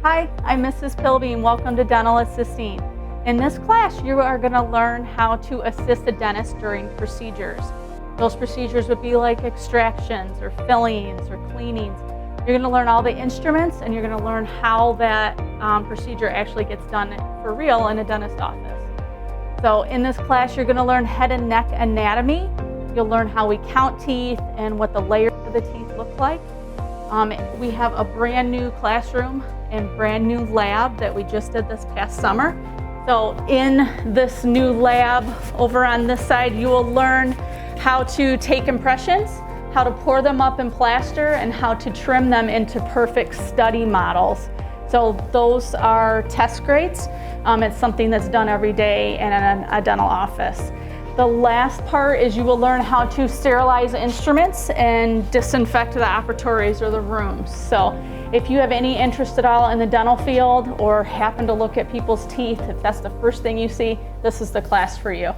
Hi, I'm Mrs. Pilby and welcome to Dental Assisting. In this class, you are going to learn how to assist a dentist during procedures. Those procedures would be like extractions or fillings or cleanings. You're going to learn all the instruments and you're going to learn how that procedure actually gets done for real in a dentist office. So in this class, you're going to learn head and neck anatomy. You'll learn how we count teeth and what the layers of the teeth look like. We have a brand new classroom and brand new lab that we just did this past summer. So in this new lab over on this side, you will learn how to take impressions, how to pour them up in plaster, and how to trim them into perfect study models. So those are test grates. It's something that's done every day in a dental office. The last part is you will learn how to sterilize instruments and disinfect the operatories or the rooms. So if you have any interest at all in the dental field or happen to look at people's teeth, if that's the first thing you see, this is the class for you.